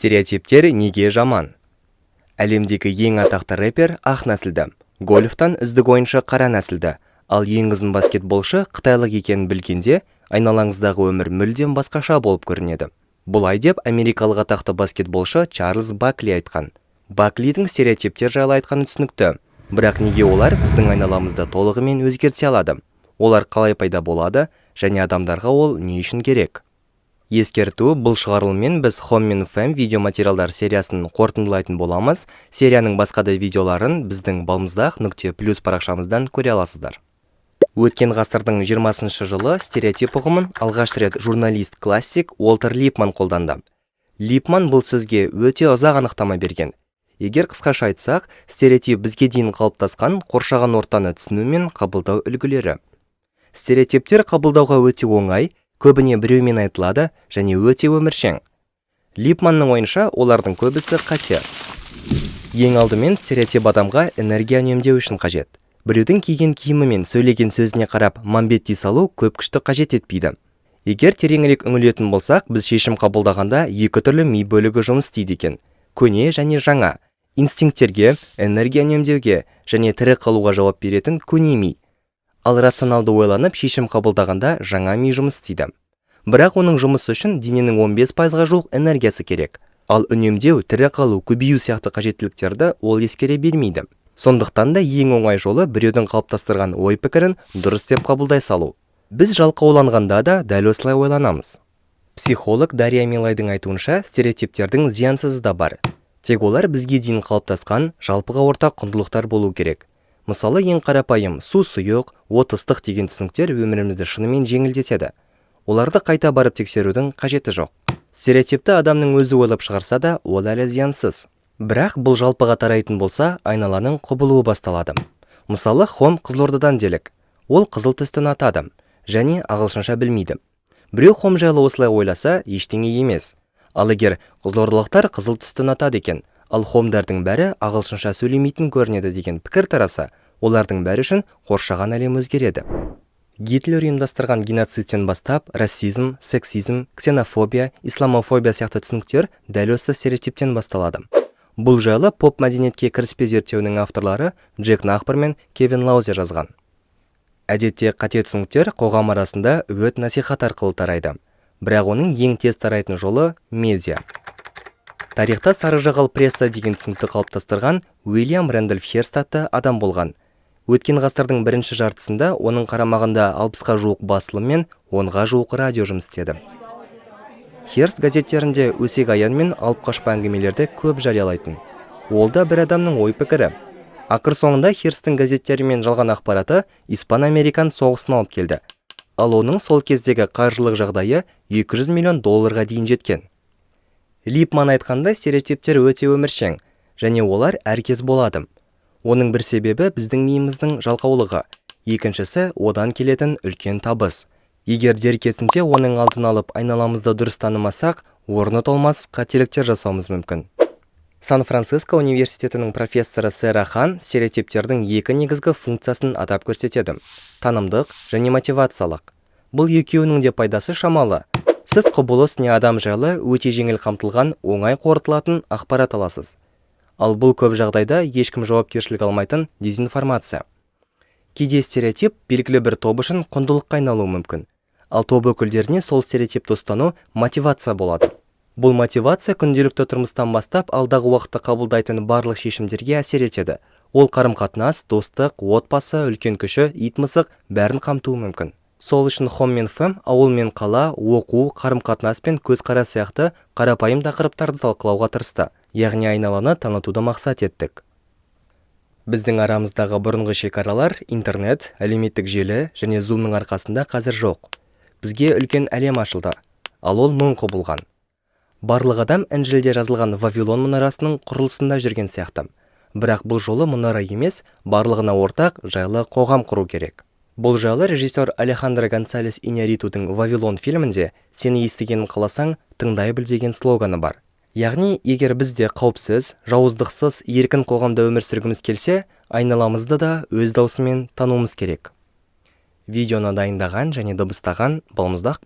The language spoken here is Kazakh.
Стереотиптер неге жаман? Әлемдегі ең атақты рэпер ақ нәсілді, гольфтан үздік ойыншы қара нәсілді, ал ең ұзын баскетболшы қытайлық екенін білгенде, айналаңыздағы өмір мүлдем басқаша болып көрінеді. Бұлай деп америкалық атақты баскетболшы Чарльз Бакли айтқан. Баклидің стереотиптер жайлы айтқаны түсінікті, бірақ неге олар біздің айналамызды толығымен өзгерте алады? Олар қалай пайда болады және адамдарға ол не үшін керек? Ескерту, бұл шығарылыммен біз Home мен Fam видеоматериалдар сериясын қорытындылайтын боламыз. Серияның басқа да видеоларын біздің balmuzdak.plus парақшамыздан көре аласыздар. Өткен ғасырдың 20-шы жылы стереотип ұғымын алғаш рет журналист классик Уолтер Липман қолданды. Липман бұл сөзге өте ұзақ анықтама берген. Егер қысқаша айтсақ, стереотип бізге дейін қалыптасқан қоршаған ортаны түсіну мен қабылдау үлгілері. Стереотиптер қабылдауға өте оңай, көбіне біреумен айтылады және өте өміршең. Липманның ойынша олардың көбісі қате. Ең алдымен стереотип адамға энергия үнемдеу үшін қажет. Біреудің киген киімі мен сөйлеген сөзіне қарап мамбетти салу көп күшті қажет етпейді. Егер тереңірек үңілетін болсақ, біз шешім қабылдағанда екі түрлі ми бөлігі жұмыс істейді екен. Көне және жаңа. Инстинкттерге, энергия үнемдеуге және тірі қалуға жауап беретін көне ми. Ал рационалды ойланып шешім қабылдағанда жаңа ми жұмыс істейді. Бірақ оның жұмысы үшін дененің 15%-ға жуық энергиясы керек. Ал үнемдеу, тірі қалу, көбею сияқты қажеттіліктерді ол ескере бермейді. Сондықтан да ең оңай жолы біреудің қалыптастырған ой пікірін дұрыс деп қабылдай салу. Біз жалқауланғанда да дәл осылай ойланамыз. Психолог Дарья Милайдың айтуынша, стереотиптердің зиянсызы да бар. Тек олар бізге дейін қалыптасқан жалпыға ортақ құндылықтар болу керек. Мысалы, ең қарапайым су сұйық, от ыстық деген түсініктер өмірімізді шынымен жеңілдетеді. Оларды қайта барып тексерудің қажеті жоқ. Стереотипті адамның өзі ойлап шығарса да, ол әлі зиянсыз. Бірақ бұл жалпыға тарайтын болса, айналаның құбылуы басталады. Мысалы, Хом Қызылордадан делік. Ол қызыл түсті ұнатады және ағылшынша білмейді. Біреу Хом жайлы осылай ойласа, ештеңе емес. Ал егер қызылордалықтар қызыл түсті ұнатады екен, ал хомдардың бәрі ағылшынша сөйлемейтін көрінеді деген пікір тараса, олардың бәрі үшін қоршаған әлем өзгереді. Гитлер ұйымдастырған геноцидтен бастап, расизм, сексизм, ксенофобия, исламофобия сияқты түсініктер дәл осы стереотиптен басталады. Бұл жайлы поп-мәдениетке кіріспе зерттеуінің авторлары Джек Нахпар мен Кевин Лаузе жазған. Әдетте қате түсініктер қоғам арасында үгіт насихат арқылы тарайды. Бірақ оның ең тез тарайтын жолы медиа. Тарихта сары жағал пресса деген түсінікті қалыптастырған Уильям Рэндольф Херст атты адам болған. Өткен ғасырдың бірінші жартысында оның қарамағында 60-ға жуық басылым мен 10-ға жуық радио жұмыс істеді. Херст газеттерінде өсек аян мен алып қашпа әңгімелерді көп жариялайтын. Ол да бір адамның ой пікірі. Ақыр соңында Херсттің газеттері мен жалған ақпараты Испан-Американ соғысын алып келді. Ал оның сол кездегі қаржылық жағдайы $200 миллион дейін жеткен. Липман айтқанда стереотиптер өте өміршең, және олар әркез болады. Оның бір себебі біздің миымыздың жалқаулығы, екіншісі одан келетін үлкен табыс. Егер дер кезінде оның алдын алып айналамызды дұрыс танымасақ, орны толмас қателіктер жасауымыз мүмкін. Сан-Франциско университетінің профессоры Сэра Хан стереотиптердің екі негізгі функциясын атап көрсетеді: танымдық және мотивациялық. Бұл екеуінің де пайдасы шамалы. Сіз құбылыс не адам жайлы өте жеңіл қамтылған, оңай қорытылатын ақпарат аласыз. Ал бұл көп жағдайда ешкім жауапкершілік алмайтын дезинформация. Кейде стереотип белгілі бір топ үшін құндылыққа айналуы мүмкін. Ал топ өкілдеріне сол стереотипті ұстану мотивация болады. Бұл мотивация күнделікті тұрмыстан бастап алдағы уақытта қабылдайтын барлық шешімдерге әсер етеді. Ол қарым-қатынас, достық, отбасы, үлкен кіші, ит мысық бәрін қамтуы мүмкін. Сол үшін Home мен Fam ауыл мен қала, оқу, қарым-қатынас пен көзқарас сияқты қарапайым тақырыптарды талқылауға тырысты, яғни айналаны танытуды мақсат еттік. Біздің арамыздағы бұрынғы шекаралар интернет, әлеуметтік желі және Zoom-ның арқасында қазір жоқ. Бізге үлкен әлем ашылды, ал ол мың құбылған. Барлық адам Інжілде жазылған Вавилон мұнарасының құрылысында жүрген сияқты. Бірақ бұл жолы мұнара емес, барлығына ортақ жайлы қоғам құру керек. Бұл жайлы режиссер Алехандро Гонсалес Иньярритудің Вавилон фильмінде «Сені естігенін қаласаң, тыңдай біл» деген слоганы бар. Яғни, егер бізде қауіпсіз, жауыздықсыз, еркін қоғамда өмір сүргіміз келсе, айналамызды да өз даусымен тануымыз керек. Видеоны дайындаған және дыбыстаған balmuzdak+.